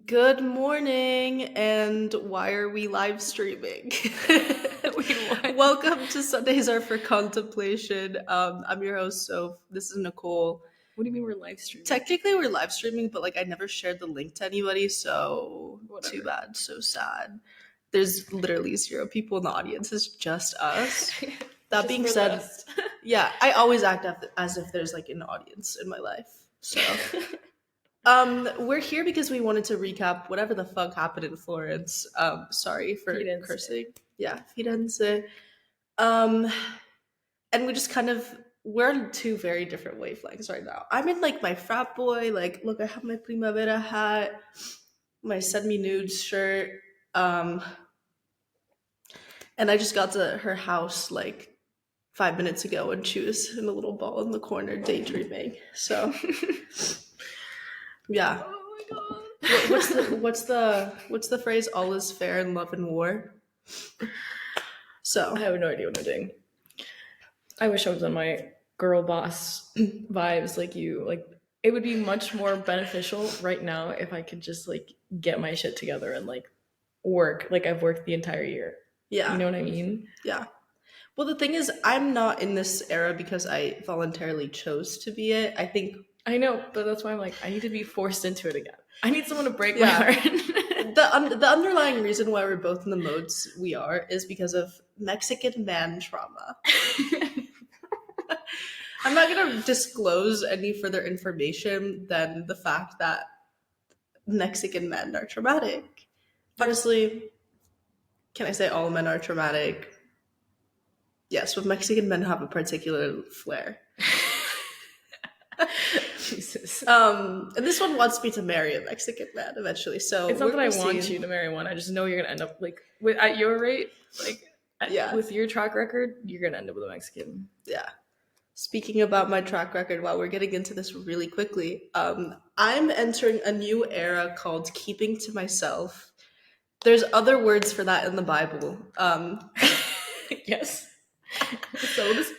Good morning, and why are we live streaming? Wait, what? Welcome to Sundays Are for Contemplation. I'm your host, Sof. This is Nicole. What do you mean we're live streaming? Technically, we're live streaming, but I never shared the link to anybody, so Whatever. too bad, so sad. There's literally zero people in the audience. It's just us. That Just being for the said, rest. yeah, I always act as if there's an audience in my life. So. We're here because we wanted to recap whatever the fuck happened in Florence. Sorry for Firenze. cursing. Yeah, Firenze. Um, and we just we're on two very different wavelengths right now. I'm in my frat boy, look, I have my Primavera hat, my send me nudes shirt. And I just got to her house 5 minutes ago and she was in a little ball in the corner daydreaming. So yeah. Oh my god. What's the phrase? All is fair in love and war. So I have no idea what I'm doing. I wish I was on my girl boss vibes like you. It would be much more beneficial right now if I could just get my shit together and work like I've worked the entire year. yeah, You know what I mean? yeah. Well, the thing is, I'm not in this era because I voluntarily chose to be it. I think I know, but that's why I'm I need to be forced into it again. I need someone to break Yeah. my heart. the underlying reason why we're both in the modes we are is because of Mexican man trauma. I'm not going to disclose any further information than the fact that Mexican men are traumatic. Honestly, can I say all men are traumatic? Yes, but Mexican men have a particular flair. Jesus. And this one wants me to marry a Mexican man eventually. So it's not that I want you to marry one. I just know you're gonna end up at your rate, with your track record, you're gonna end up with a Mexican. Yeah. Speaking about my track record, while we're getting into this really quickly, I'm entering a new era called keeping to myself. There's other words for that in the Bible. Yes. So does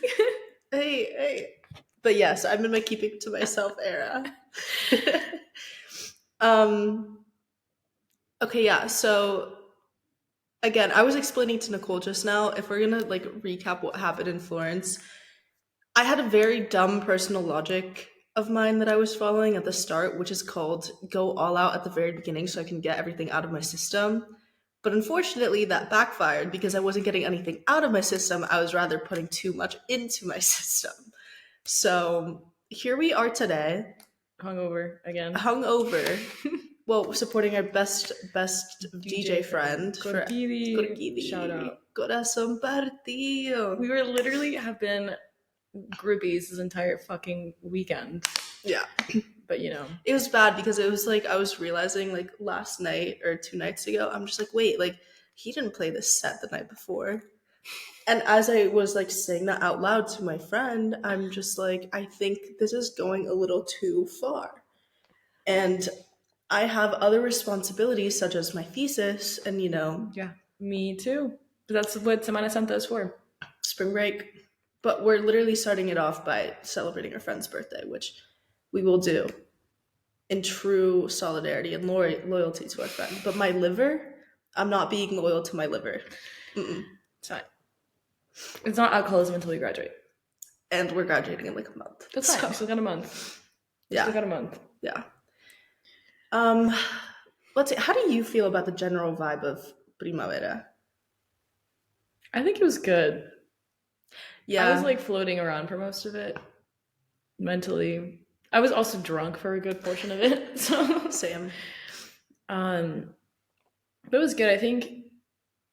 hey. But yes, I'm in my keeping to myself era. Okay, yeah. So again, I was explaining to Nicole just now, if we're gonna recap what happened in Florence, I had a very dumb personal logic of mine that I was following at the start, which is called go all out at the very beginning so I can get everything out of my system. But unfortunately, that backfired because I wasn't getting anything out of my system. I was rather putting too much into my system. So here we are today. Hungover again. Hungover. Well, supporting our best DJ friend. Corkidi. Shout out. Corazón partido. We literally have been groupies this entire fucking weekend. Yeah. But you know. It was bad because it was I was realizing last night or 2 nights ago, I'm just wait, he didn't play this set the night before. And as I was saying that out loud to my friend, I'm just I think this is going a little too far. And I have other responsibilities such as my thesis and Yeah, me too. That's what Semana Santa is for. Spring break. But we're literally starting it off by celebrating our friend's birthday, which we will do in true solidarity and loyalty to our friend. But my liver, I'm not being loyal to my liver. It's fine. It's not alcoholism until we graduate. And we're graduating in a month. That's fine. We still got a month. Yeah. Still got a month. Yeah. Let's see. How do you feel about the general vibe of Primavera? I think it was good. Yeah. I was floating around for most of it. Mentally. I was also drunk for a good portion of it. So same. But it was good. I think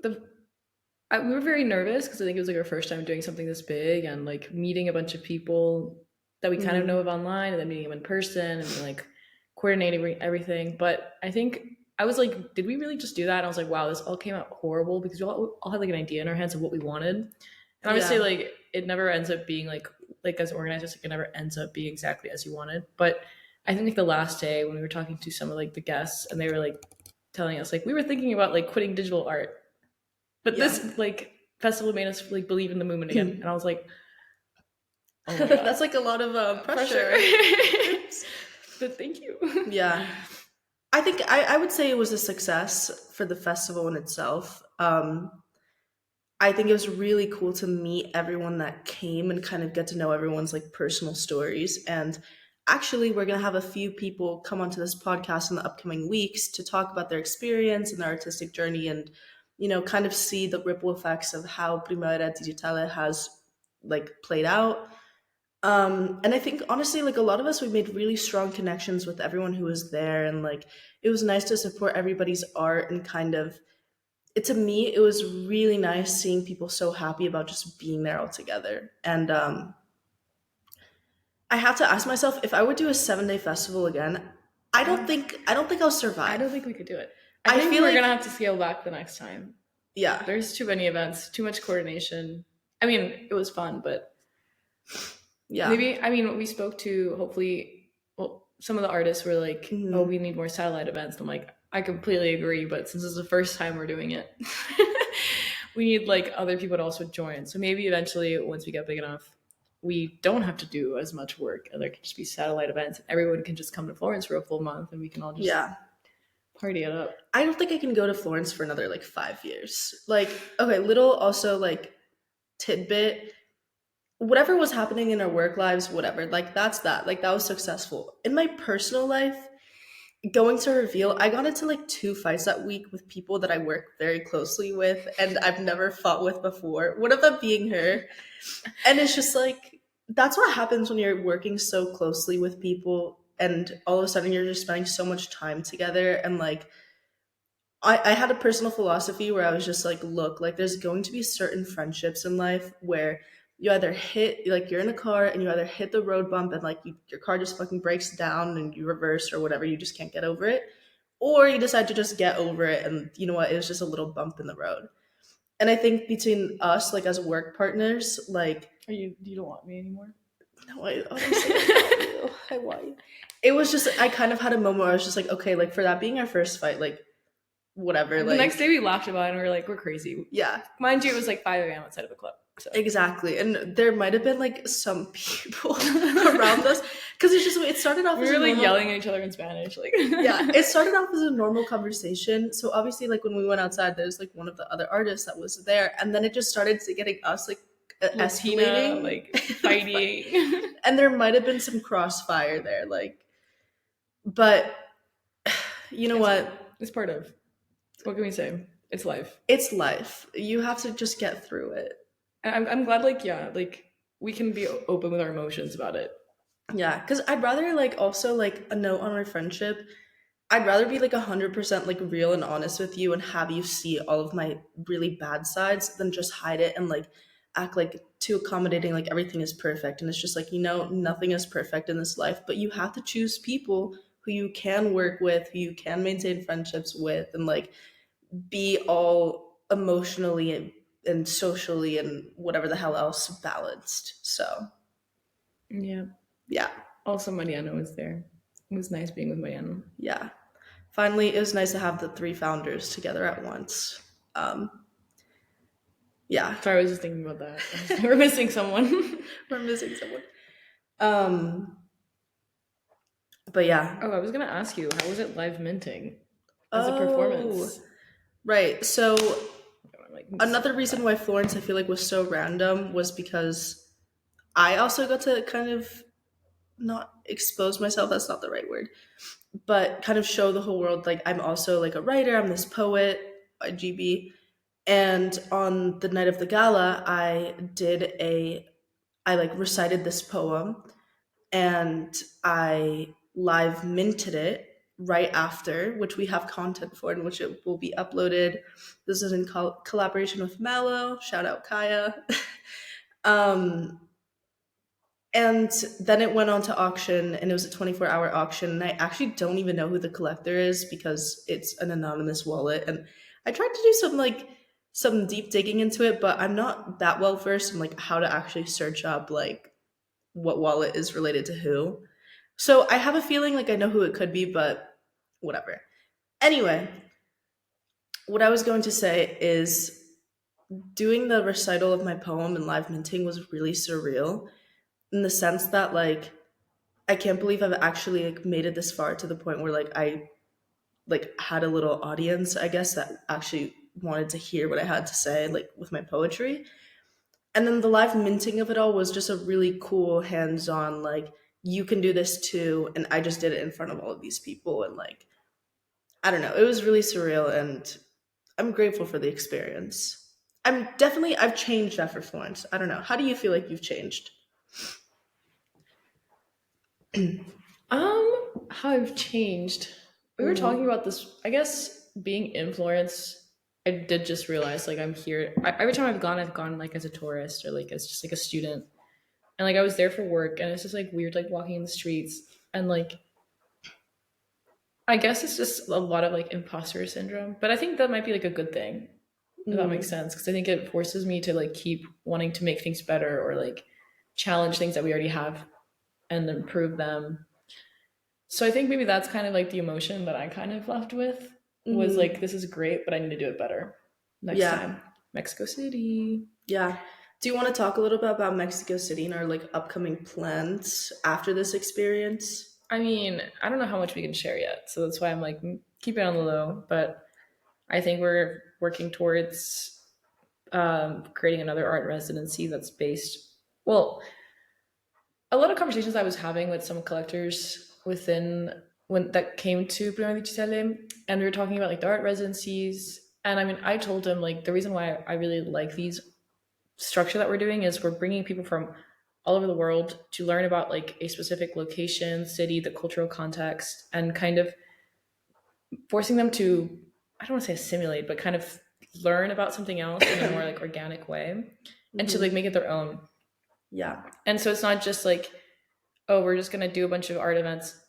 we were very nervous because I think it was our first time doing something this big and meeting a bunch of people that we kind of know of online and then meeting them in person and coordinating everything. But I think I was did we really just do that? And I was wow, this all came out horrible because we all had an idea in our heads of what we wanted. And obviously it never ends up being as organizers, it never ends up being exactly as you wanted. But I think the last day when we were talking to some of the guests and they were telling us we were thinking about quitting digital art. But this festival made us believe in the movement again. And I was oh my God. That's a lot of pressure. But thank you. Yeah. I think think I would say it was a success for the festival in itself. I think it was really cool to meet everyone that came and kind of get to know everyone's like personal stories. And actually, we're going to have a few people come onto this podcast in the upcoming weeks to talk about their experience and their artistic journey and, kind of see the ripple effects of how Primavera Digitale has like played out. And I think honestly, like a lot of us, we made really strong connections with everyone who was there. And like, it was nice to support everybody's art and kind of to me it was really nice seeing people so happy about just being there all together. And I have to ask myself if I would do a 7-day festival again. I don't think I'll I don't survive. think we could do it. I I think feel we're like gonna have to scale back the next time. yeah, There's too many events, too much coordination. I mean, it was fun, but yeah. maybe, I mean, we spoke to, hopefully, well, some of the artists were like, oh, Hmm. we need more satellite events. And I'm like, I completely agree, but since it's the first time we're doing it, we need like other people to also join. So maybe eventually, once we get big enough, we don't have to do as much work and there can just be satellite events. Everyone can just come to Florence for a full month and we can all just Yeah, party it up. I don't think I can go to Florence for another like 5 years. Like, okay, little also like tidbit, whatever was happening in our work lives, whatever, like that's that, like that was successful. In my personal life, going to reveal, I got into like 2 fights that week with people that I work very closely with and I've never fought with before. One of them being her. And it's just like, that's what happens when you're working so closely with people and all of a sudden you're just spending so much time together. And like, I had a personal philosophy where I was just like, look, like there's going to be certain friendships in life where you either hit, like you're in a car and you either hit the road bump and like your car just fucking breaks down and you reverse or whatever, you just can't get over it. Or you decide to just get over it and you know what, it was just a little bump in the road. And I think between us, like as work partners, like, Are you don't want me anymore? no, I honestly want you. I want you. It was just, I kind of had a moment where I was just like, okay, like for that being our first fight, like whatever, The next day like, we laughed about it and we were like, we're crazy. yeah. Mind you, it was like 5 a.m. outside of a club. So Exactly. And there might have been like some people around us because it's just, it started off we as a were like normal, yelling at each other in Spanish. Like yeah, it started off as a normal conversation. So obviously, like when we went outside, there's like one of the other artists that was there. And then it just started to getting us like Latina, escalating. like fighting. And there might have been some crossfire there. Like, but you know it's, what? it's part of. What can we say? It's life. It's life. You have to just get through it. I'm glad, like, yeah, like we can be open with our emotions about it. Yeah, because I'd rather like also like a note on our friendship. I'd rather be like 100% like real and honest with you and have you see all of my really bad sides than just hide it and like act like too accommodating, like everything is perfect. And it's just like, nothing is perfect in this life, but you have to choose people who you can work with, who you can maintain friendships with, and like be all emotionally and socially and whatever the hell else balanced. So, Yeah. yeah, Also, Mariano was there. It was nice being with Mariano. yeah. Finally, it was nice to have the three founders together at once. Yeah, Sorry, I was just thinking about that. We're missing someone. we're missing someone. Um, but yeah. Oh, I was gonna ask you, how was it live minting as a Oh, performance? right. So I'm like, another reason why Florence I feel like was so random was because I also got to kind of not expose myself, that's not the right word, but kind of show the whole world like I'm also like a writer, I'm this poet, a GB. And on the night of the gala, I like recited this poem and I live minted it right after, which we have content for, in which it will be uploaded. This is in collaboration with Mallow. Shout out Kaya. um, and then it went on to auction, and it was a 24-hour auction. And I actually don't even know who the collector is because it's an anonymous wallet. And I tried to do some deep digging into it, but I'm not that well versed in like how to actually search up like what wallet is related to who. So I have a feeling like I know who it could be, but whatever. Anyway, what I was going to say is doing the recital of my poem and live minting was really surreal in the sense that like I can't believe I've actually like made it this far to the point where like I like had a little audience, I guess, that actually wanted to hear what I had to say, like with my poetry. And then the live minting of it all was just a really cool hands-on, like, you can do this too, and I just did it in front of all of these people, and like, I don't know, it was really surreal, and I'm grateful for the experience. I've changed after Florence. I don't know. How do you feel like you've changed? How I've changed. We were talking Mm, about this. I guess being in Florence, I did just realize like I'm here. Every time I've gone like as a tourist or like as just like a student, and like I was there for work, and it's just like weird, like walking in the streets, and like I guess it's just a lot of like imposter syndrome. But I think that might be like a good thing, if that makes mm, sense, because I think it forces me to like keep wanting to make things better or like challenge things that we already have and improve them. So I think maybe that's kind of like the emotion that I kind of left with was like, mm. this is great, but I need to do it better next Yeah, time. Mexico City. yeah. Do you want to talk a little bit about Mexico City and our like upcoming plans after this experience? I mean, I don't know how much we can share yet. So that's why I'm like, keep it on the low. But I think we're working towards creating another art residency that's based, well, a lot of conversations I was having with some collectors within when that came to Primavera Digitale, and we were talking about like the art residencies. And I mean, I told them like the reason why I really like these structure that we're doing is we're bringing people from all over the world to learn about like a specific location, city, the cultural context, and kind of forcing them to, I don't want to say assimilate, but kind of learn about something else in a more like organic way and to like Hmm. make it their own. Yeah. And so it's not just like, oh, we're just going to do a bunch of art events.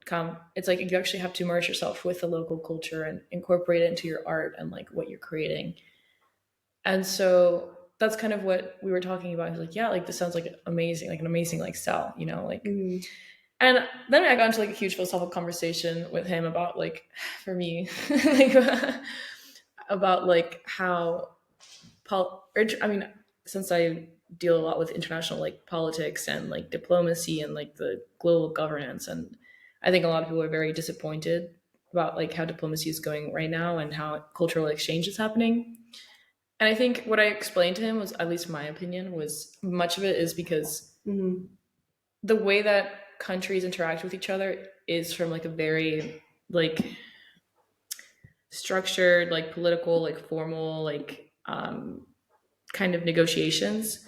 Come. It's like you actually have to immerse yourself with the local culture and incorporate it into your art and like what you're creating. And so that's kind of what we were talking about. He's like, yeah, like this sounds like amazing, like an amazing like sell, you know, like. Hmm. And then I got into like a huge philosophical conversation with him about like, for me, like about like how I mean, since I deal a lot with international like politics and like diplomacy and like the global governance, and I think a lot of people are very disappointed about like how diplomacy is going right now and how cultural exchange is happening. And I think what I explained to him was, at least my opinion, was much of it is because Hmm. the way that countries interact with each other is from like a very like structured, like political, like formal, like kind of negotiations.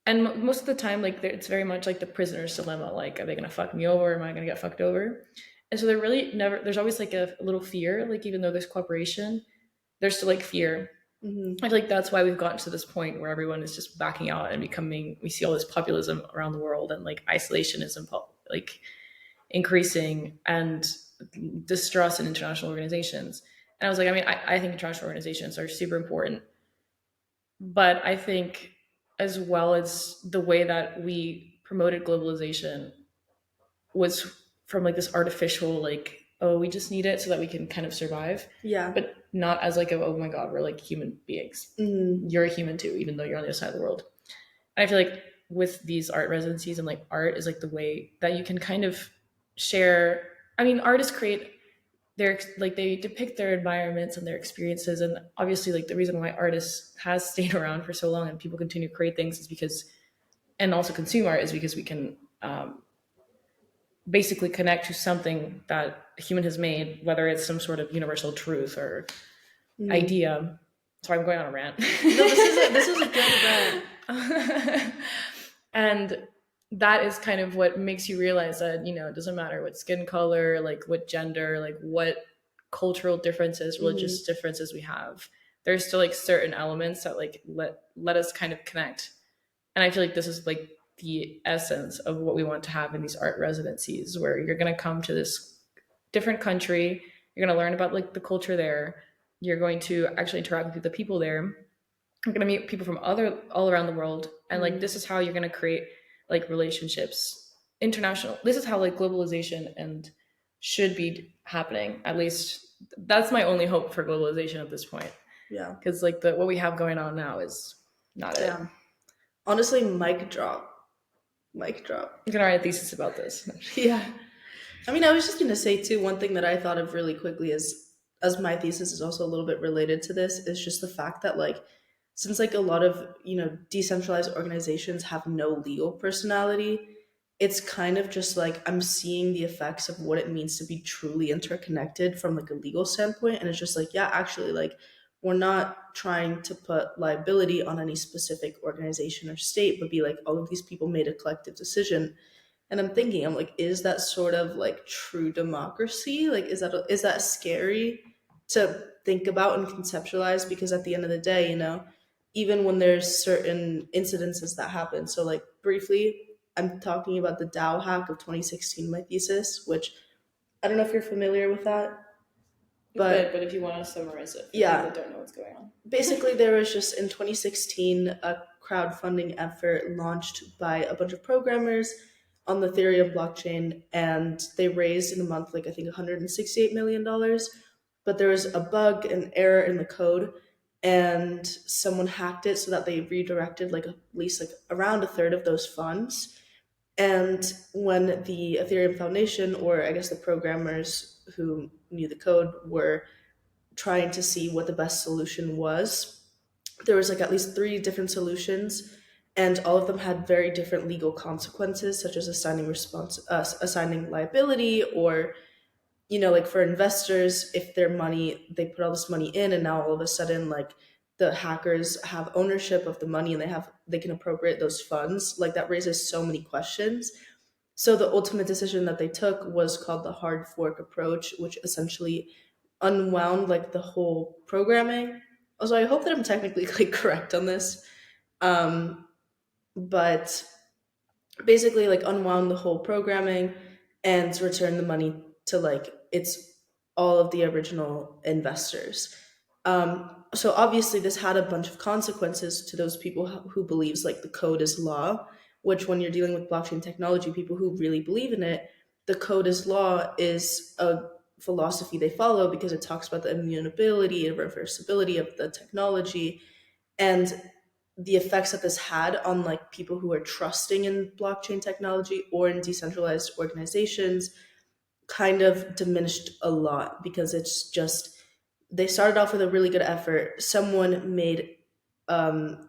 And most of the time, like it's very much like the prisoner's dilemma. Like, are they gonna fuck me over? Am I gonna get fucked over? And so they're really never. There's always like a little fear. Like even though there's cooperation, there's still like fear. I Hmm. feel like that's why we've gotten to this point where everyone is just backing out and becoming. We see all this populism around the world and like isolationism, like increasing and distrust in international organizations. And I was like, I mean, I think international organizations are super important, but I think as well as the way that we promoted globalization was from like this artificial like, oh, we just need it so that we can kind of survive, Yeah. but not as like a, oh my god, we're like human beings, Hmm. you're a human too, even though you're on the other side of the world. And I feel like with these art residencies and like art is like the way that you can kind of share. I mean, artists create their like they depict their environments and their experiences, and obviously like the reason why artists has stayed around for so long and people continue to create things is because, and also consume art, is because we can basically connect to something that a human has made, whether it's some sort of universal truth or Hmm. idea. Sorry, I'm going on a rant. No, this is a good rant. And that is kind of what makes you realize that, you know, it doesn't matter what skin color, like what gender, like what cultural differences, religious Hmm. differences we have. There's still like certain elements that like let us kind of connect. And I feel like this is like the essence of what we want to have in these art residencies, where you're going to come to this different country, you're going to learn about like the culture there, you're going to actually interact with the people there, you're going to meet people from other all around the world, and like this Hmm. is how you're going to create like relationships, international. This is how like globalization and should be happening. At least that's my only hope for globalization at this point, Yeah. because like the what we have going on now is not it. Damn. Honestly, mic drop. Mic drop. I'm gonna write a thesis about this. Yeah. I mean, I was just going to say too, one thing that I thought of really quickly is, as my thesis is also a little bit related to this, is just the fact that like, since like a lot of, decentralized organizations have no legal personality, it's kind of just like I'm seeing the effects of what it means to be truly interconnected from like a legal standpoint. And it's just like, yeah, actually, like, we're not trying to put liability on any specific organization or state, but be like, all of these people made a collective decision. And I'm thinking, I'm like, is that sort of like true democracy? Like, is that scary to think about and conceptualize? Because at the end of the day, even when there's certain incidences that happen. So, like, briefly, I'm talking about the DAO hack of 2016, my thesis, which I don't know if you're familiar with that, A bit, but but if you want to summarize it for people yeah, that don't know what's going on. basically there was just in 2016 a crowdfunding effort launched by a bunch of programmers on the Ethereum blockchain, and they raised in a month like I think $168 million. But there was a bug, an error in the code, and someone hacked it so that they redirected like at least like around a third of those funds. And when the Ethereum Foundation, or I guess the programmers who knew the code, were trying to see what the best solution was, there was like at least three different solutions, and all of them had very different legal consequences, such as assigning liability, or like for investors, if their money, they put all this money in, and now all of a sudden, like, the hackers have ownership of the money and they can appropriate those funds. Like, that raises so many questions. So the ultimate decision that they took was called the hard fork approach, which essentially unwound like the whole programming. Also, I hope that I'm technically like correct on this, but basically like unwound the whole programming and returned the money to like it's all of the original investors. So obviously this had a bunch of consequences to those people who believes like the code is law, which when you're dealing with blockchain technology, people who really believe in it, the code is law is a philosophy they follow because it talks about the immutability and reversibility of the technology, and the effects that this had on like people who are trusting in blockchain technology or in decentralized organizations kind of diminished a lot, because it's just they started off with a really good effort. Someone made um,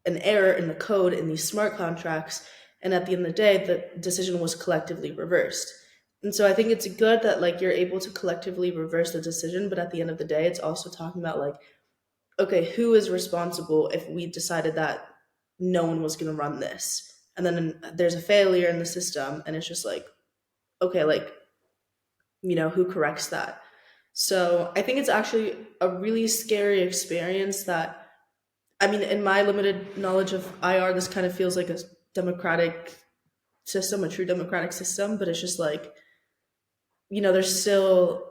an error in the code in these smart contracts, and at the end of the day the decision was collectively reversed. And so I think it's good that like you're able to collectively reverse the decision, but at the end of the day it's also talking about like, okay, who is responsible if we decided that no one was going to run this, and then there's a failure in the system, and it's just like, okay, like, who corrects that? So I think it's actually a really scary experience that, I mean, in my limited knowledge of IR, this kind of feels like a democratic system, a true democratic system, but it's just like, there's still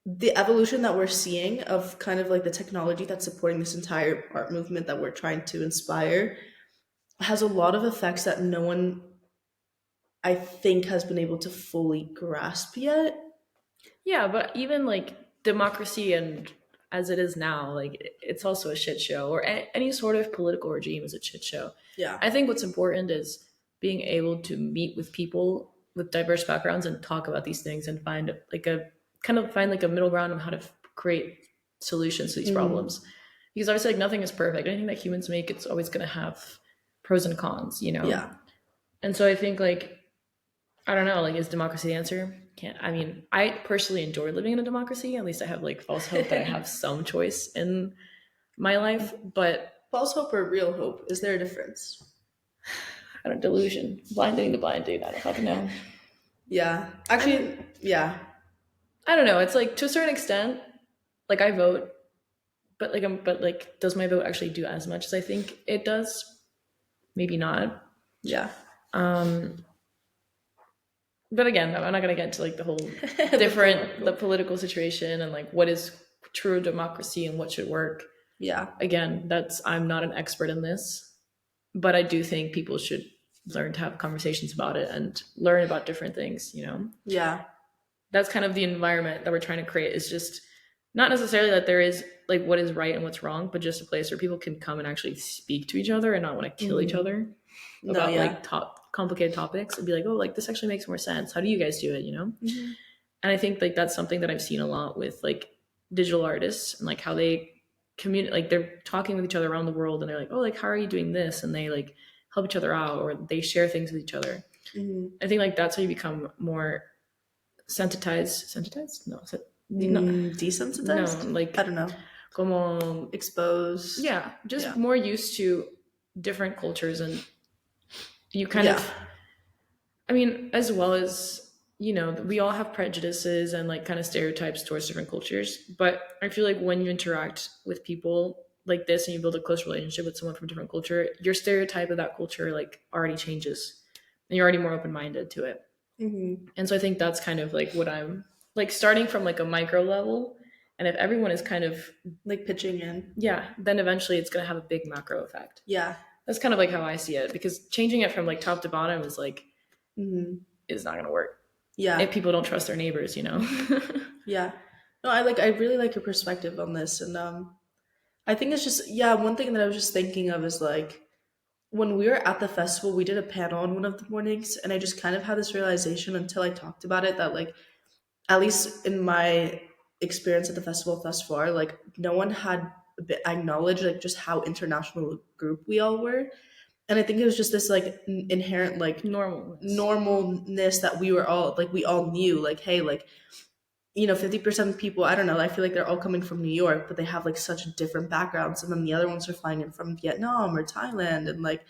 the evolution that we're seeing of kind of like the technology that's supporting this entire art movement that we're trying to inspire has a lot of effects that no one, I think, has been able to fully grasp yet. Yeah, but even like democracy and as it is now, like it's also a shit show, or any sort of political regime is a shit show. Yeah. I think what's important is being able to meet with people with diverse backgrounds and talk about these things and find like a kind of find like a middle ground of how to create solutions to these Mm, problems. Because obviously, like nothing is perfect. Anything that humans make, it's always going to have pros and cons, you know. yeah. And so I think like I don't know, like is democracy the answer? Can't I mean, I personally enjoy living in a democracy. At least I have like false hope that I have some choice in my life, but False hope or real hope? Is there a difference? I don't delusion. Blind dating the blind date, I don't fucking know. Yeah. I mean, Actually, yeah. I don't know. It's like to a certain extent, like I vote, but like does my vote actually do as much as I think it does? Maybe not. Yeah. Um but again, I'm not gonna get into like the whole The different the political. political situation and like what is true democracy and what should work. Yeah. Again, that's I'm not an expert in this, but I do think people should learn to have conversations about it and learn about different things, you know. Yeah. That's kind of the environment that we're trying to create is just not necessarily that there is like what is right and what's wrong, but just a place where people can come and actually speak to each other and not want to kill each Hmm. other No, about yeah. like talk. complicated topics and be like, oh, like this actually makes more sense. How do you guys do it? Mhm. And I think like that's something that I've seen a lot with like digital artists and like how they communicate, like they're talking with each other around the world and they're like, oh, like how are you doing this? And they like help each other out or they share things with each other. Mhm. I think like that's how you become more sensitized, no, no, no, Desensitized? I like don't know. como, Exposed. yeah, just Yeah. more used to different cultures and you kind Yeah. of, I mean, as well as, we all have prejudices and like kind of stereotypes towards different cultures. But I feel like when you interact with people like this and you build a close relationship with someone from a different culture, your stereotype of that culture like already changes and you're already more open minded to it. Hmm. And so I think that's kind of like what I'm like starting from like a micro level. And if everyone is kind of, Like pitching in. yeah, then eventually it's going to have a big macro effect. Yeah. That's kind of like how I see it because changing it from like top to bottom is like, Hmm. is not going to work Yeah. if people don't trust their neighbors. Hmm. Yeah. No, I really like your perspective on this. And I think it's just, yeah, one thing that I was just thinking of is like when we were at the festival, we did a panel on one of the mornings, and I just kind of had this realization until I talked about it that like at least in my experience at the festival thus far, like no one had acknowledged like just how international a group we all were, and I think it was just this like inherent like Normalness. normalness that we were all like we all knew like hey like 50% of people, I don't know, I feel like they're all coming from New York, but they have like such different backgrounds, and then the other ones are flying in from Vietnam or Thailand and like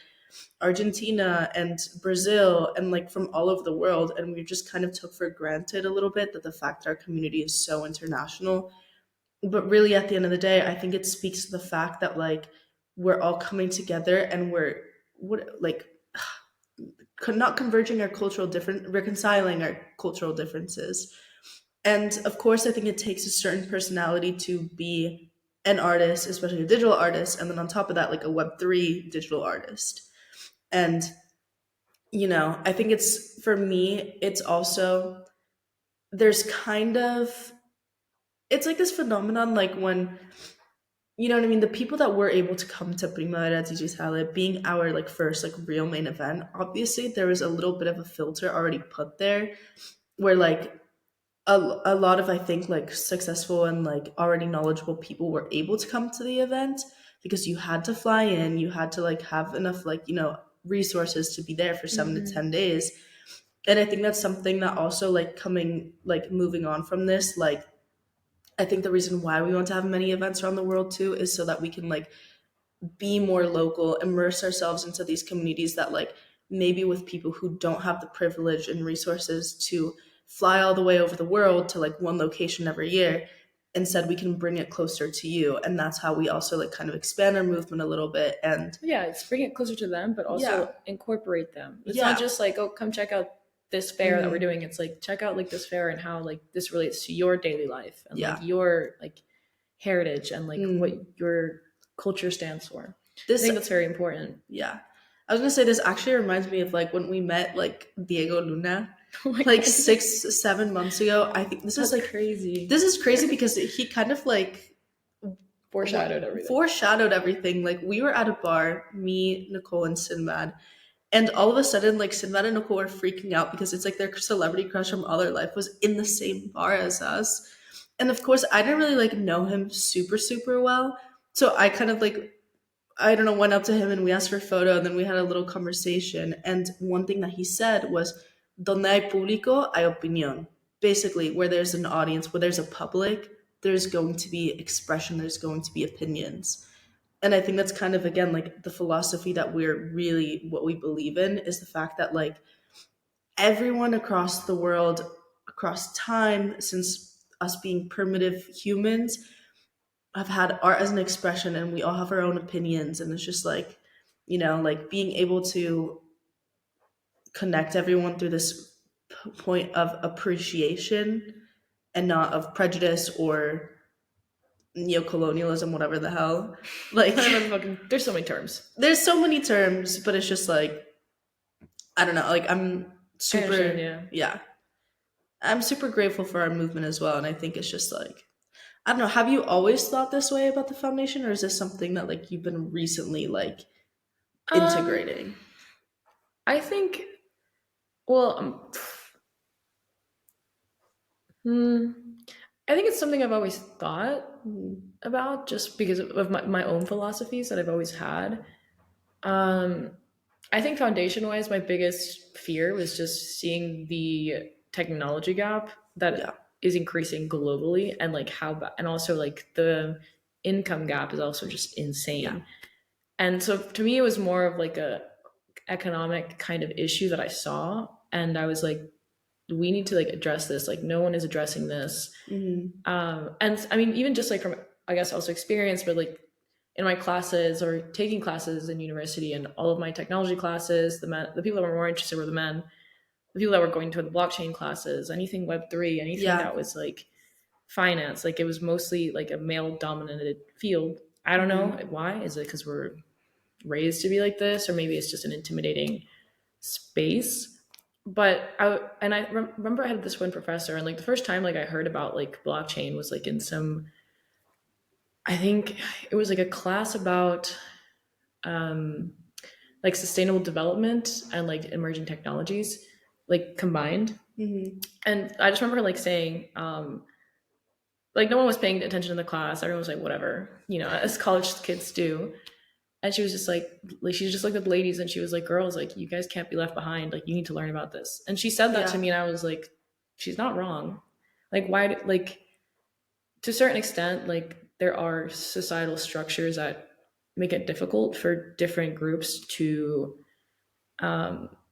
Argentina and Brazil and like from all over the world. And we just kind of took for granted a little bit that the fact that our community is so international. But really, at the end of the day, I think it speaks to the fact that like we're all coming together and we're what like not converging our cultural different reconciling our cultural differences. And of course, I think it takes a certain personality to be an artist, especially a digital artist, and then on top of that, like a Web3 digital artist. And I think it's for me, it's also there's kind of it's like this phenomenon like when you know what I mean, the people that were able to come to Primavera Digitale being our like first like real main event, obviously there was a little bit of a filter already put there where like a lot of I think like successful and like already knowledgeable people were able to come to the event because you had to fly in, you had to like have enough like resources to be there for 7 to 10 days. And I think that's something that also like coming like moving on from this like I think the reason why we want to have many events around the world too is so that we can like be more local, immerse ourselves into these communities that like maybe with people who don't have the privilege and resources to fly all the way over the world to like one location every year. Instead, we can bring it closer to you, and that's how we also like kind of expand our movement a little bit. And Yeah, it's bring it closer to them, but yeah, also incorporate them. It's not yeah, just like, oh, come check out this fair that we're hmm doing. It's like check out like this fair and how like this relates to your daily life and like yeah. your like heritage and like what Mm. your culture stands for. I This think that's very important. Yeah. I was gonna say this actually reminds me of like when we met like Diego Luna Oh my like god, 6, 7 months ago. I think that's crazy. this is crazy because he kind of like Foreshadowed everything. foreshadowed everything. Like we were at a bar, me, Nicole, and Sinbad, and all of a sudden, like Sinbad and Nicole are freaking out because it's like their celebrity crush from all their life was in the same bar as us. And of course, I didn't really like know him super super well, so I kind of like I don't know, went up to him and we asked for a photo and then we had a little conversation. And one thing that he said was, Donde hay público, hay opinión. Basically, where there's an audience, where there's a public, there's going to be expression, there's going to be opinions. And I think that's kind of, again, like the philosophy that we're really, what we believe in is the fact that, like, everyone across the world, across time, since us being primitive humans, have had art as an expression and we all have our own opinions, and it's just like like being able to connect everyone through this point of appreciation and not of prejudice or neocolonialism, whatever the hell, like There's so many terms. there's so many terms, but it's just like I don't know, like I'm I understand, super, yeah. yeah, I'm super grateful for our movement as well, and I think it's just like I don't know, have you always thought this way about the foundation, or is this something that like you've been recently like Um, integrating? I think Well, hmm, I think it's something I've always thought Mhm. about just because of my own philosophies that I've always had. Um, I think foundation wise, my biggest fear was just seeing the technology gap Yeah. that is increasing globally, and like and also like the income gap is also just Yeah. insane. And so to me, it was more of like a economic kind of issue that I saw, and I was like, we need to like address this. Like, no one is addressing this. Hmm. And I mean, even just like from, I guess, also experience, but like in my classes or taking classes in university and all of my technology classes, the people that were more interested were the men. The people that were going to the blockchain classes, anything Web3, anything Yeah. that was like finance, like it was mostly like a male dominated field. I don't know Hmm. why. Is it because we're raised to be like this, or maybe it's just an intimidating space? But remember I had this one professor, and like the first time like I heard about like blockchain was like in some, I think it was like a class about um, like sustainable development and like emerging technologies like combined. Hmm. And I just remember her like saying, like no one was paying attention in the class. Everyone was like, whatever, as college kids do. And she was just like she just looked at the ladies and she was like, girls, like you guys can't be left behind. Like you need to learn about this. And she said that to Yeah. me, and I was like, she's not wrong. Like why? Like to a certain extent, like there are societal structures that make it difficult for different groups to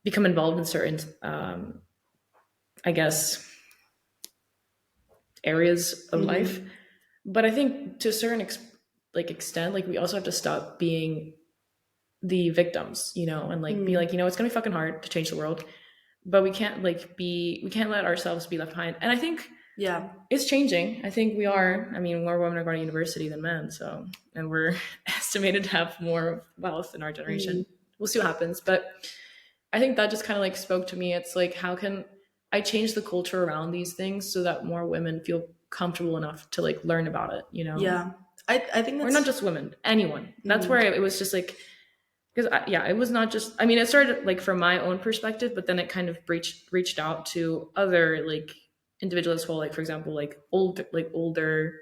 become involved in certain, I guess, areas of life. Hmm. But I think to a certain extent, like we also have to stop being the victims, and like be like, Hmm. it's gonna be fucking hard to change the world, but we can't let ourselves be left behind. And I think Yeah. it's changing. I think we are. Hmm. I mean, more women are going to university than men, so, and we're estimated to have more wealth in our generation. Hmm. We'll see what happens, but I think that just kind of like spoke to me. It's like, how can I change the culture around these things so that more women feel comfortable enough to like learn about it, Yeah. I think or not that's. just women, anyone. That's where Hmm. it was just like, because yeah, it was not just. I mean, it started like from my own perspective, but then it kind of reached out to other like individuals as well. Like for example, older.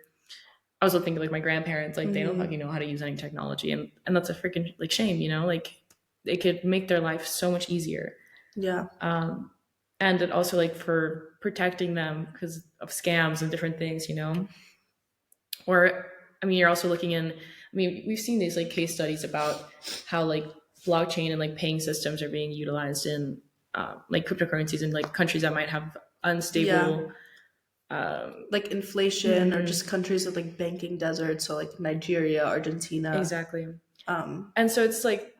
I was thinking like my grandparents, like they don't fucking Hmm. know how to use any technology, and that's a freaking like shame, like it could make their life so much easier. Yeah. And it also like for protecting them because of scams and different things, or I mean, you're also looking in. I mean, we've seen these like case studies about how like blockchain and like paying systems are being utilized in like cryptocurrencies in like countries that might have Yeah. unstable. Um, Like inflation or just mhm, countries with like banking deserts, so like Nigeria, Argentina. exactly. Um, And so it's like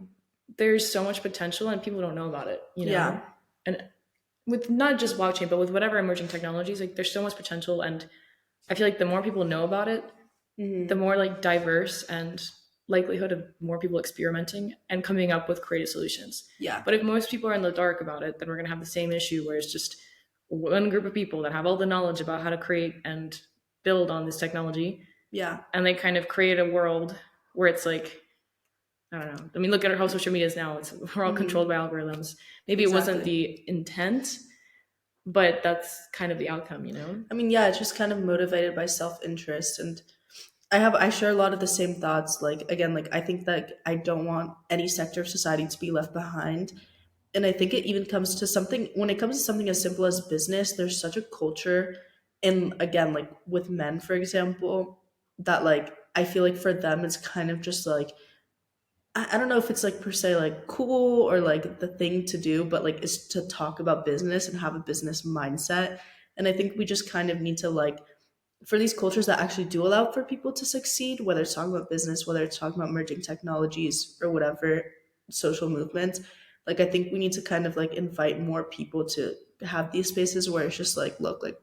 there's so much potential and people don't know about it, yeah. And with not just blockchain, but with whatever emerging technologies, like there's so much potential. And I feel like the more people know about it, the Hmm. more like diverse and likelihood of more people experimenting and coming up with creative solutions. Yeah. But if most people are in the dark about it, then we're going to have the same issue where it's just one group of people that have all the knowledge about how to create and build on this technology, Yeah. and they kind of create a world where it's like, I don't know. I mean, look at how social media is now. We're all controlled by Hmm. algorithms. Maybe it wasn't Exactly. the intent, but that's kind of the outcome. I mean, yeah, it's just kind of motivated by self-interest, and I share a lot of the same thoughts. Like again, like I think that I don't want any sector of society to be left behind. And I think it even comes to something when it comes to something as simple as business, there's such a culture, and again, like with men, for example, that like I feel like for them it's kind of just like I don't know if it's like per se like cool or like the thing to do, but like is to talk about business and have a business mindset. And I think we just kind of need to like for these cultures that actually do allow for people to succeed, whether it's talking about business, whether it's talking about emerging technologies or whatever social movements, like I think we need to kind of like invite more people to have these spaces where it's just like, look, like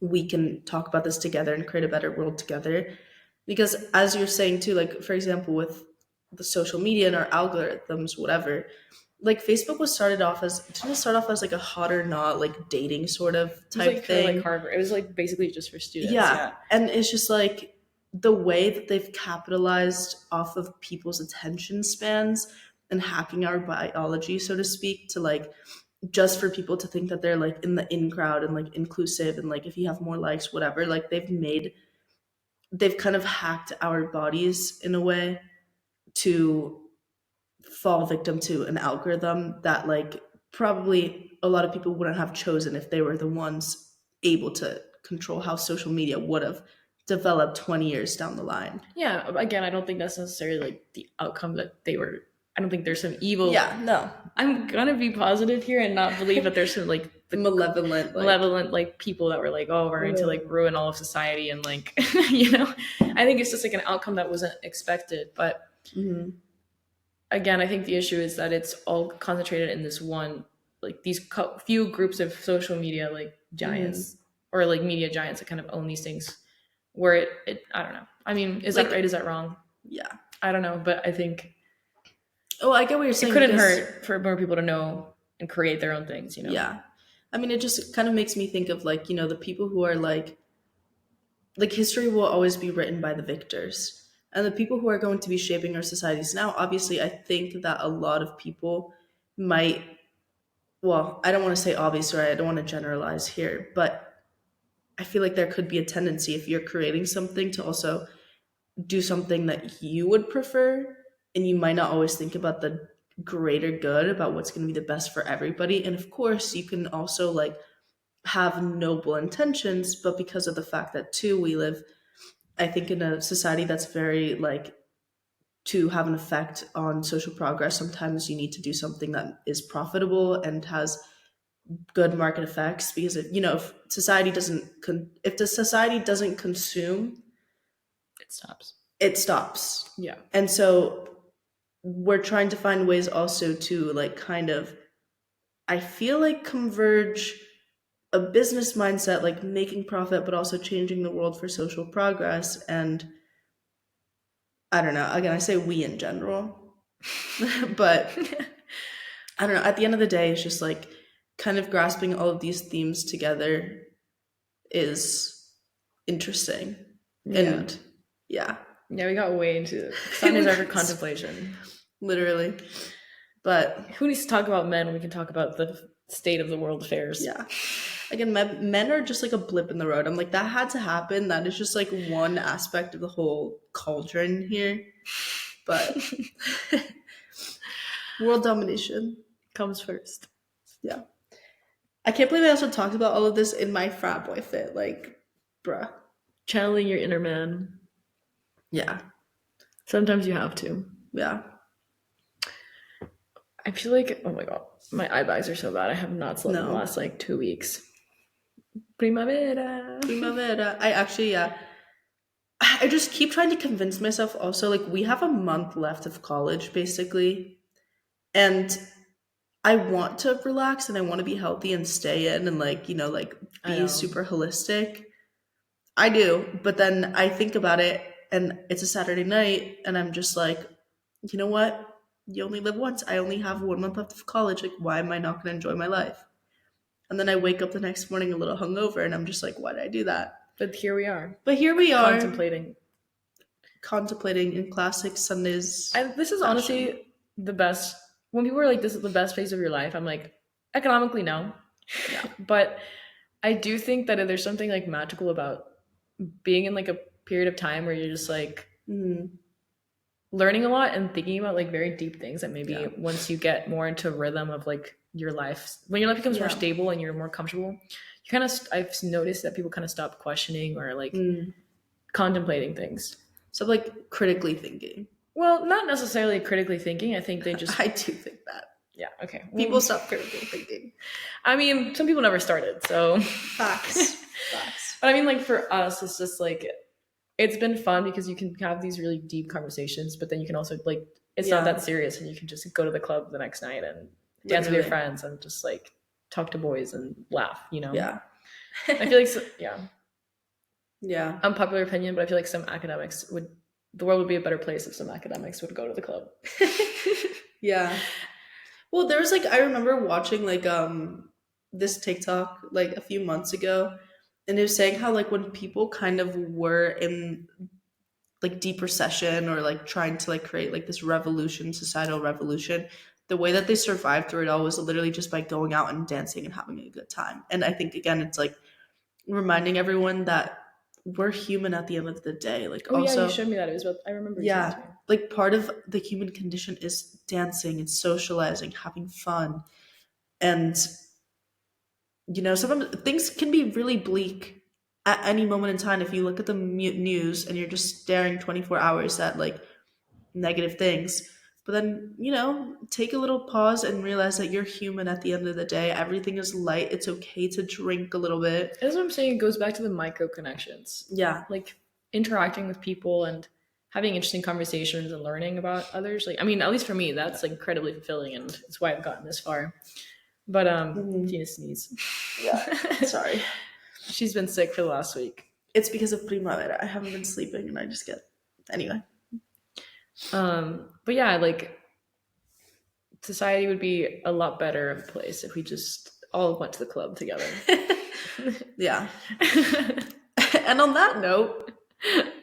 we can talk about this together and create a better world together. Because as you're saying too, like for example, with the social media and our algorithms, whatever, like Facebook was started off as didn't it start off as like a hot or not like dating sort of It was type like for like thing. Harvard. It was like basically just for students. Yeah. Yeah. And it's just like the way that they've capitalized off of people's attention spans and hacking our biology, so to speak, to like just for people to think that they're like in the in crowd and like inclusive and like if you have more likes, whatever, like they've kind of hacked our bodies in a way to fall victim to an algorithm that like probably a lot of people wouldn't have chosen if they were the ones able to control how social media would have developed 20 years down the line. Yeah, again, I don't think that's necessarily like the outcome that they were. I don't think there's some evil. Yeah, no. I'm gonna be positive here and not believe that there's some like the malevolent like people that were like, oh, we're going to like ruin all of society and like I think it's just like an outcome that wasn't expected. But again, I think the issue is that it's all concentrated in this one, like these few groups of social media like giants or like media giants that kind of own these things. Where it I don't know. I mean, is like, that right? Is that wrong? Yeah, I don't know, but I think. Oh, I get what you're saying. It couldn't hurt for more people to know and create their own things, Yeah, I mean, it just kind of makes me think of like the people who are like history will always be written by the victors, and the people who are going to be shaping our societies now. Obviously, I think that a lot of people might. Well, I don't want to say obvious, or I don't want to generalize here, but I feel like there could be a tendency if you're creating something to also do something that you would prefer, and you might not always think about the greater good, about what's going to be the best for everybody. And of course, you can also like have noble intentions, but because of the fact that too we live, I think, in a society that's very like, to have an effect on social progress, sometimes you need to do something that is profitable and has good market effects, because if society doesn't if the society doesn't consume, it stops. Yeah. And so we're trying to find ways also to like kind of, I feel like, converge a business mindset, like making profit but also changing the world for social progress. And I don't know, again, I say we in general, but I don't know, at the end of the day, it's just like kind of grasping all of these themes together is interesting. And yeah, we got way into time is for contemplation, literally. But who needs to talk about men when we can talk about the state of the world affairs? Yeah, again, men are just like a blip in the road. I'm like, that had to happen. That is just like one aspect of the whole cauldron here. But world domination comes first. Yeah. I can't believe I also talked about all of this in my frat boy fit. Like, bruh. Channeling your inner man. Yeah. Sometimes you have to. Yeah. I feel like, oh my god, my eye bags are so bad. I have not slept in the last like 2 weeks. Primavera. I actually, yeah. I just keep trying to convince myself also, like, we have a month left of college, basically. And I want to relax and I want to be healthy and stay in and like, like be super holistic. I do. But then I think about it and it's a Saturday night and I'm just like, you know what? You only live once. I only have 1 month left of college. Like, why am I not going to enjoy my life? And then I wake up the next morning a little hungover and I'm just like, why did I do that? But here we are. Contemplating in classic Sundays. This is honestly the best. When people are like, this is the best phase of your life, I'm like, economically, no. Yeah. But I do think that there's something like magical about being in like a period of time where you're just like learning a lot and thinking about like very deep things that maybe once you get more into rhythm of like your life, when your life becomes more stable and you're more comfortable, you kind of, I've noticed that people kind of stop questioning or like contemplating things. So like critically thinking. Well, not necessarily critically thinking. I think they just... I do think that. Yeah, okay. People stop critically thinking. I mean, some people never started, so... Facts. But I mean, like, for us, it's just, like, it's been fun because you can have these really deep conversations, but then you can also, like, it's not that serious, and you can just go to the club the next night and dance with your friends and just, like, talk to boys and laugh, Yeah. I feel like, Yeah. Unpopular opinion, but I feel like some academics the world would be a better place if some academics would go to the club. Yeah. Well, there was like, I remember watching like this TikTok like a few months ago, and it was saying how like when people kind of were in like deep recession or like trying to like create like this revolution, societal revolution, the way that they survived through it all was literally just by going out and dancing and having a good time. And I think again, it's like reminding everyone that we're human at the end of the day. Like Oh yeah, you also, showed me that. It was about, I remember you saying it yeah, to me. like part of the human condition is dancing and socializing, having fun. And sometimes things can be really bleak at any moment in time if you look at the news and you're just staring 24 hours at like negative things. But then, take a little pause and realize that you're human at the end of the day. Everything is light. It's okay to drink a little bit. That's what I'm saying. It goes back to the micro connections, Yeah. like interacting with people and having interesting conversations and learning about others. Like, I mean, at least for me, that's like incredibly fulfilling, and it's why I've gotten this far. But Mhm. Gina sneeze. Yeah. Sorry. She's been sick for the last week. It's because of Primavera. I haven't been sleeping and I just get. Anyway. But yeah, like society would be a lot better of a place if we just all went to the club together. Yeah. And on that note,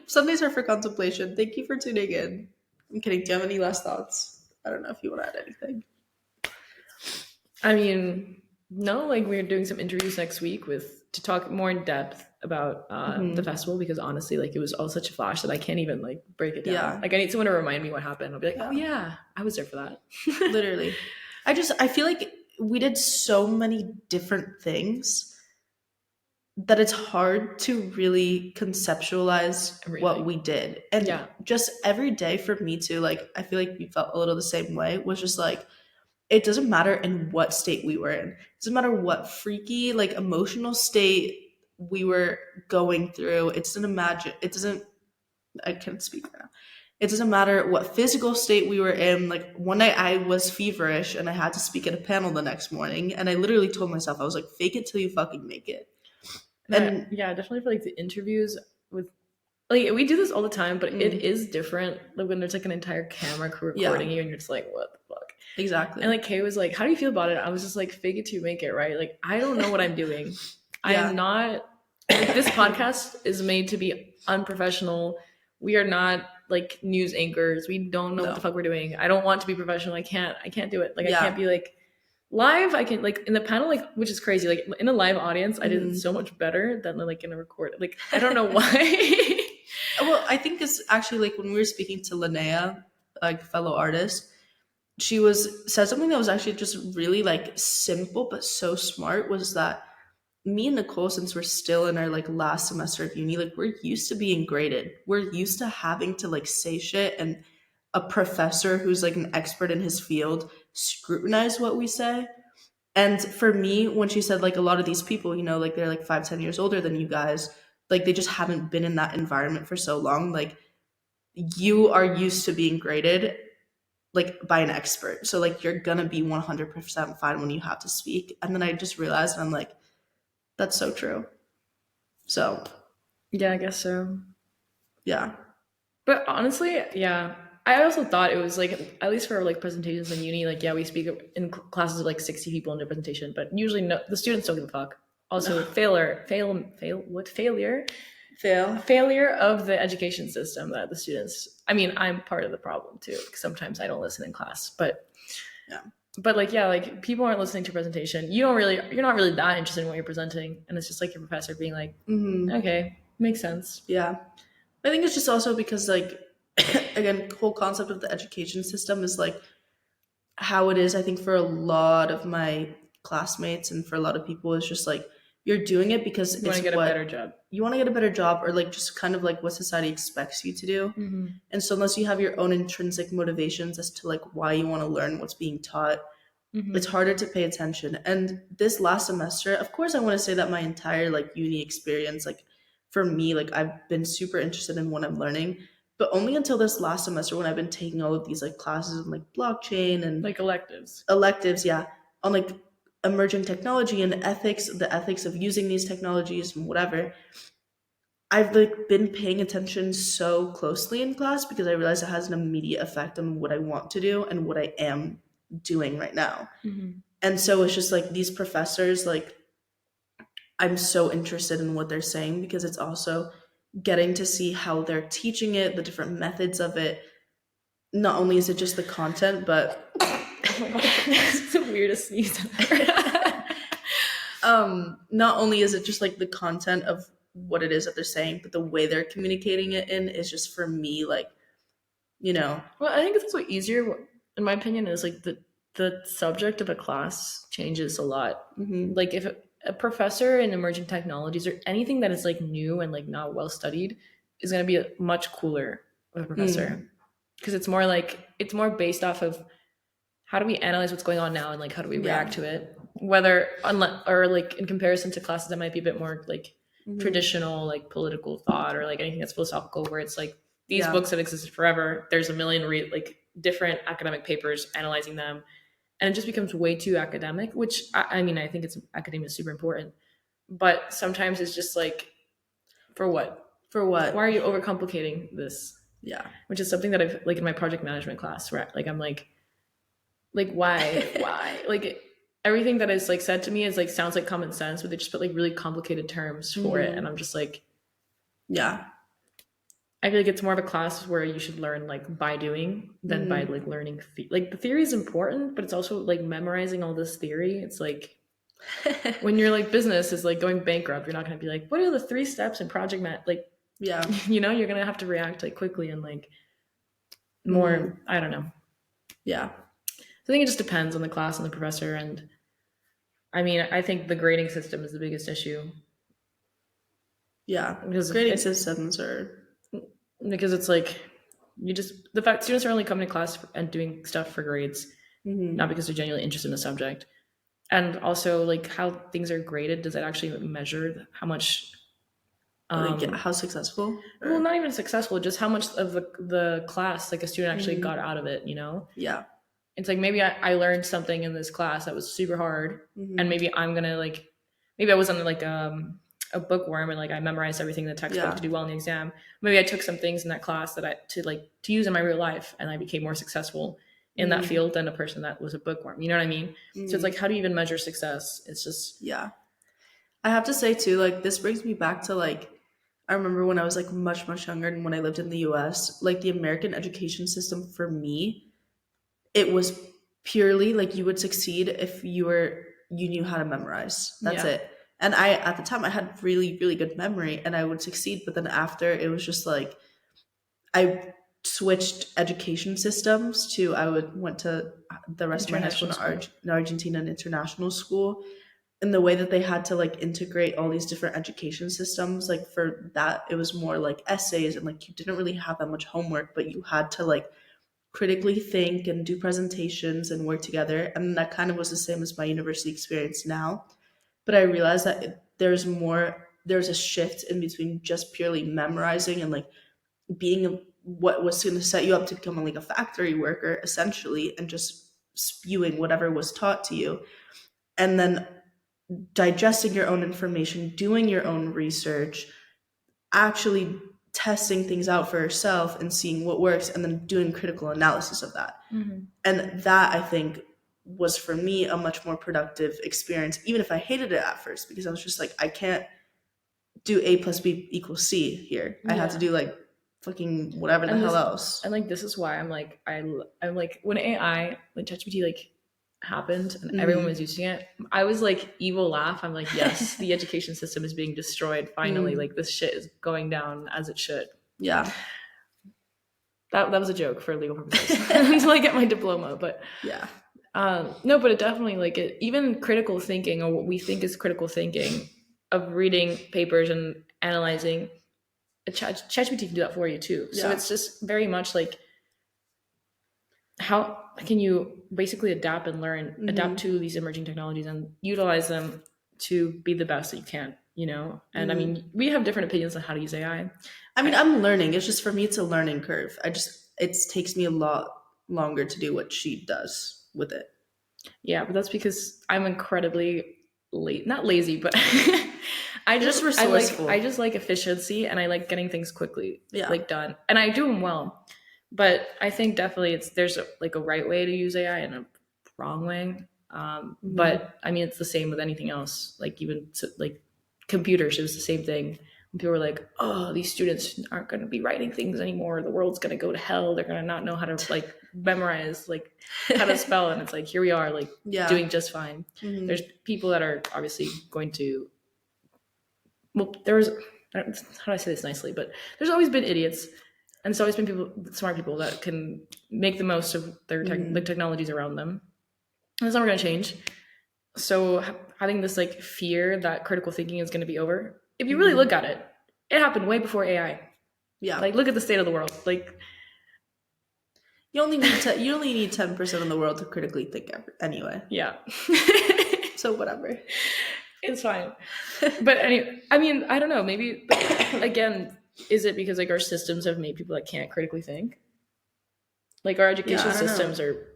Sundays are for contemplation. Thank you for tuning in. I'm kidding. Do you have any last thoughts? I don't know if you want to add anything. I mean, no, like we're doing some interviews next week to talk more in depth about the festival, because honestly, like it was all such a flash that I can't even like break it down. Yeah. Like I need someone to remind me what happened. I'll be like, oh yeah, I was there for that. Literally. I feel like we did so many different things that it's hard to really conceptualize what we did. And Yeah. just every day for me too, like I feel like we felt a little the same way, was just like it doesn't matter in what state we were in. It doesn't matter what freaky, like emotional state we were going through. I can't speak now. It doesn't matter what physical state we were in. Like one night I was feverish and I had to speak at a panel the next morning. And I literally told myself, I was like, fake it till you fucking make it. And yeah, definitely for like the interviews with, like we do this all the time, but it is different like when there's like an entire camera crew recording you and you're just like, what the fuck? Exactly. And like Kay was like, how do you feel about it? I was just like, fake it till you make it, right? Like I don't know what I'm doing. I am not like, this podcast is made to be unprofessional. We are not like news anchors. We don't know what the fuck we're doing. I don't want to be professional. I can't do it. Like I can't be like live. I can like in the panel, like, which is crazy. Like in a live audience, I did it so much better than like in a record. Like I don't know why. Well, I think it's actually like when we were speaking to Linnea, like fellow artist, she said something that was actually just really like simple but so smart, was that me and Nicole, since we're still in our like last semester of uni, like we're used to being graded. We're used to having to like say shit and a professor who's like an expert in his field scrutinize what we say. And for me, when she said like a lot of these people, like they're like 5, 10 years older than you guys, like they just haven't been in that environment for so long. Like you are used to being graded like by an expert. So like you're gonna be 100% fine when you have to speak. And then I just realized, and I'm like, that's so true. So yeah, I guess so. Yeah. But honestly, yeah. I also thought it was like, at least for like presentations in uni, like yeah, we speak in classes of like 60 people in a presentation, but usually no, the students don't give a fuck. Also, failure of the education system, that the students, I mean, I'm part of the problem too, because sometimes I don't listen in class, but like people aren't listening to a presentation. You're not really that interested in what you're presenting, and it's just like your professor being like, okay, makes sense. Yeah. I think it's just also because like again, the whole concept of the education system is like how it is, I think, for a lot of my classmates and for a lot of people, is just like you're doing it because you want to get a better job. You want to get a better job, or like just kind of like what society expects you to do. And so unless you have your own intrinsic motivations as to like why you want to learn what's being taught, it's harder to pay attention. And this last semester, of course, I want to say that my entire like uni experience, like for me, like I've been super interested in what I'm learning, but only until this last semester when I've been taking all of these like classes on like blockchain and like electives, yeah, on like emerging technology and ethics, the ethics of using these technologies and whatever. I've like been paying attention so closely in class because I realize it has an immediate effect on what I want to do and what I am doing right now. And so it's just like these professors, like I'm so interested in what they're saying because it's also getting to see how they're teaching it, the different methods of it. Not only is it just the content, but Oh my god, that's the weirdest sneeze ever. Not only is it just like the content of what it is that they're saying, but the way they're communicating it in is just for me like, you know. Well, I think it's also easier, in my opinion, is like the subject of a class changes a lot. Mm-hmm. Like if a professor in emerging technologies or anything that is like new and like not well studied is going to be much cooler of a Mm. professor because it's more based off of how do we analyze what's going on now and like how do we Yeah. react to it, whether unless or like in comparison to classes that might be a bit more like Mm-hmm. traditional like political thought or like anything that's philosophical where it's like these Yeah. books have existed forever, there's a million like different academic papers analyzing them, and it just becomes way too academic, which I mean I think it's academia is super important, but sometimes it's just like for what, For why what? are you overcomplicating this, Yeah. which is something that I've like in my project management class where like I'm like why like everything that is like said to me is like sounds like common sense but they just put like really complicated terms for it and Mm-hmm. I'm just like Yeah. I feel like it's more of a class where you should learn like by doing than by Mm-hmm. like learning like the theory is important but it's also like memorizing all this theory. It's like when you're like business is like going bankrupt, you're not going to be like what are the 3 steps in project like Yeah. you know you're going to have to react like quickly and like Mm-hmm. more I don't know. Yeah. So I think it just depends on the class and the professor, and I mean I think the grading system is the biggest issue Yeah. because Grading it systems are. because it's like you just the fact students are only coming to class and doing stuff for grades, not Mm-hmm. because they're genuinely interested in the subject. And also like how things are graded, does that actually measure how much Like um how successful well or. not even successful, just how much of the class like a student actually got Mm-hmm. out of it, you know? Yeah. It's like maybe I learned something in this class that was super hard and Mm-hmm. maybe I'm gonna like maybe I wasn't like a bookworm and like I memorized everything in the textbook to Yeah. do well in the exam. Maybe I took some things in that class that I to like to use in my real life and I became more successful in that Mm-hmm. field than a person that was a bookworm. You know what I mean? So it's Mm-hmm. like how do you even measure success? It's just Yeah. I have to say too, like this brings me back to like I remember when I was like much younger and when I lived in the US, like the American education system for me, it was purely like you would succeed if you knew how to memorize. That's yeah. it. And I at the time I had really good memory and I would succeed, but then after it was just like I switched education systems to I would went to the rest of my high school International school. in Argentina, an international school, and the way that they had to like integrate all these different education systems, like for that it was more like essays and like you didn't really have that much homework but you had to like critically think and do presentations and work together, and that kind of was the same as my university experience now. But I realized that there's a shift in between just purely memorizing and like being what was going to set you up to become like a factory worker essentially and just spewing whatever was taught to you, and then digesting your own information, doing your own research, actually testing things out for yourself and seeing what works, and then doing critical analysis of that. Mm-hmm. And that I think was for me a much more productive experience, even if I hated it at first, because I was just like, I can't do A plus B equals C here. I had to Yeah. do like fucking whatever the And hell this else. and like this is why I'm like when AI like ChatGPT like happened and everyone was Mm-hmm. using it, I was like evil laugh. I'm like, yes, the education system is being destroyed finally. Mm, Like this shit is going down as it should. yeah. That was a joke for legal purposes until I get my diploma. But Yeah. no, but it definitely like it even critical thinking or what we think is critical thinking of reading papers and analyzing. ChatGPT can do that for you too. So Yeah. it's just very much like how can you basically adapt and learn, adapt Mm-hmm. to these emerging technologies and utilize them to be the best that you can, you know? And I Mm-hmm. mean, we have different opinions on how to use AI. I mean, I, I'm learning. It's just for me, it's a learning curve. It takes me a lot longer to do what she does with it. yeah, but that's because I'm incredibly late, not lazy, but You're just resourceful. I just like efficiency and I like getting things quickly Yeah. like done. And I do them well. But I think definitely there's like a right way to use AI and a wrong way. Mm-hmm. But I mean, it's the same with anything else. Like even like computers, it was the same thing. And people were like, oh, these students aren't going to be writing things anymore. The world's going to go to hell. They're going to not know how to like memorize, like how to spell. And it's like, here we are, like Yeah. doing just fine. Mhm. There's people that are obviously going to, well, there was, how do I say this nicely? But there's always been idiots. And there's always been people, smart people that can make the most of their the technologies around them. And that's never going to change. So having this like fear that critical thinking is going to be over, if you really look at it, it happened way before AI. Yeah. Like, look at the state of the world. Like, you only need 10% of the world to critically think anyway. Yeah. So whatever. It's fine. But anyway, I mean, I don't know. Maybe again, is it because like our systems have made people that can't critically think? Like our education systems are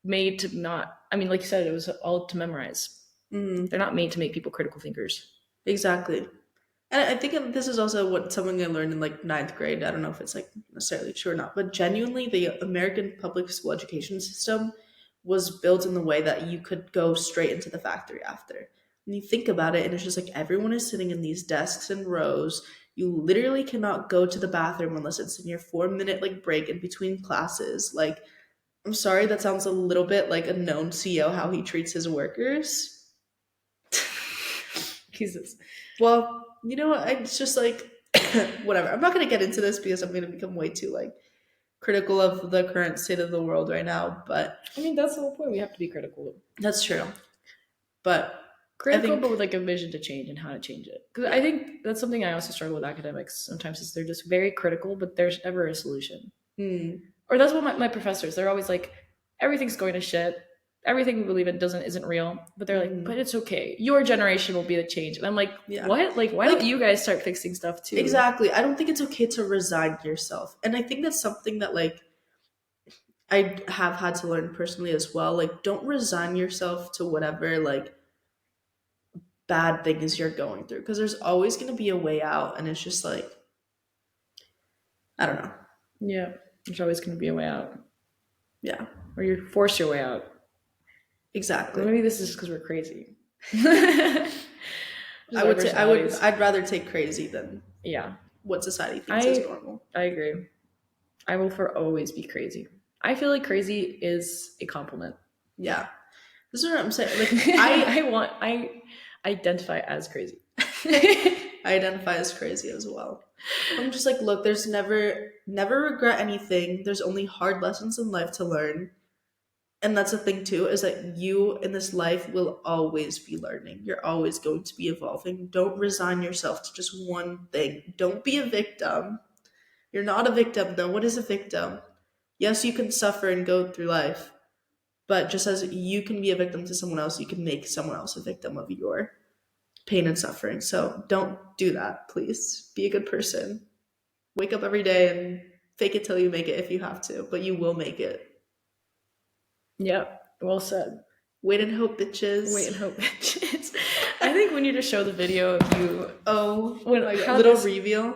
made to not. I mean, like you said, it was all to memorize. They're not made to make people critical thinkers. Exactly. And I think this is also what something I learned in like 9th grade. I don't know if it's like necessarily true or not, but genuinely the American public school education system was built in the way that you could go straight into the factory after. When you think about it, and it's just like everyone is sitting in these desks and rows. You literally cannot go to the bathroom unless it's in your 4-minute like break in between classes. Like, I'm sorry, that sounds a little bit like a known CEO how he treats his workers. Jesus. Well, you know what? It's just like whatever. I'm not going to get into this because I'm going to become way too like critical of the current state of the world right now. But I mean, that's the whole point. We have to be critical. That's true. But critical, but with like a vision to change and how to change it. Because I think that's something I also struggle with academics sometimes is they're just very critical, but there's never a solution. Or that's what my professors, they're always like, everything's going to shit. Everything we believe in isn't real. But they're like, but it's okay. Your generation will be the change. And I'm like, what? Like, why don't you guys start fixing stuff too? Exactly. I don't think it's okay to resign yourself. And I think that's something that like I have had to learn personally as well. Like, don't resign yourself to whatever like bad things you're going through because there's always going to be a way out. And it's just like, I don't know. Yeah. There's always going to be a way out. Yeah. Or you force your way out. Exactly. Or maybe this is just because we're crazy. I'd rather take crazy than what society thinks is normal. I agree. I will for always be crazy. I feel like crazy is a compliment. Yeah. This is what I'm saying. Like I identify as crazy. I identify as crazy as well. I'm just like, look, there's never regret anything. There's only hard lessons in life to learn. And that's the thing too, is that you in this life will always be learning. You're always going to be evolving. Don't resign yourself to just one thing. Don't be a victim. You're not a victim though. What is a victim? Yes, you can suffer and go through life. But just as you can be a victim to someone else, you can make someone else a victim of your pain and suffering. So don't do that, please. Be a good person. Wake up every day and fake it till you make it if you have to, but you will make it. Yep, well said. Wait and hope, bitches. Wait and hope, bitches. I think we need to show the video of you. Little reveal.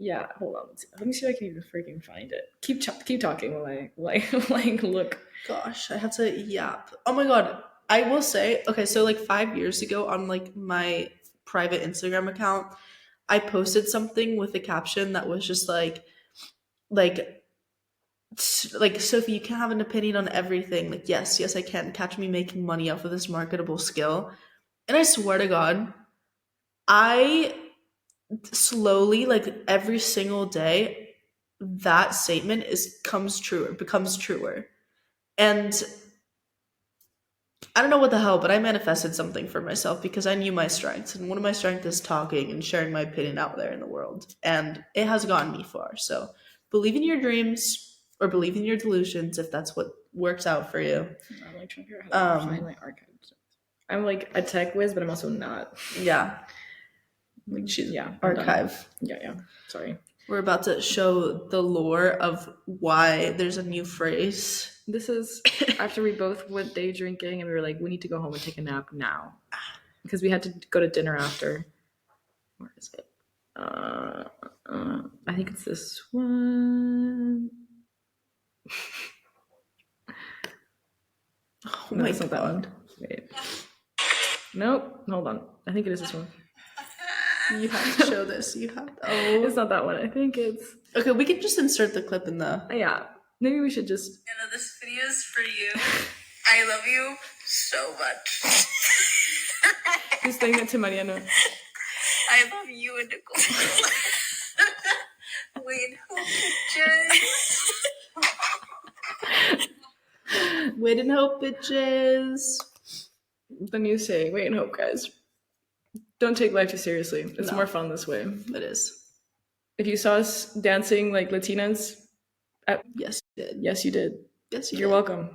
Yeah, hold on. Let me see if I can even freaking find it. Keep talking while I look. Gosh, I had to yap. Oh my god. I will say, okay, so like 5 years ago on like my private Instagram account, I posted something with a caption that was just like Sophie, you can have an opinion on everything. Like, yes, I can. Catch me making money off of this marketable skill. And I swear to God, I slowly, like every single day, that statement becomes truer. And I don't know what the hell, but I manifested something for myself because I knew my strengths. And one of my strengths is talking and sharing my opinion out there in the world. And it has gotten me far. So believe in your dreams or believe in your delusions if that's what works out for you. I'm like trying to figure out how to find my archives. I'm like a tech whiz, but I'm also not. Yeah. Like archive. Yeah. Sorry. We're about to show the lore of why there's a new phrase. This is after we both went day drinking and we were like, we need to go home and take a nap now. Because we had to go to dinner after. Where is it? I think it's this one. Oh no, my God. Not that one. Wait. Nope. Hold on. I think it is this one. You have to show this. You have to. Oh. It's not that one. I think it's. Okay, we can just insert the clip in the. Yeah. Maybe we should just. This video is for you. I love you so much. Just saying that to Mariano. I love you and Nicole. Wait, hope bitches. Wait and hope, bitches. Then you say, wait and hope, guys. Don't take life too seriously. It's No. more fun this way. It is. If you saw us dancing like Latinas, Yes, you did. yes, you did. Yes, You're did. welcome.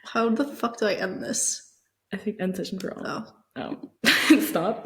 How the fuck do I end this? I think end session for all. Oh. Oh. Stop.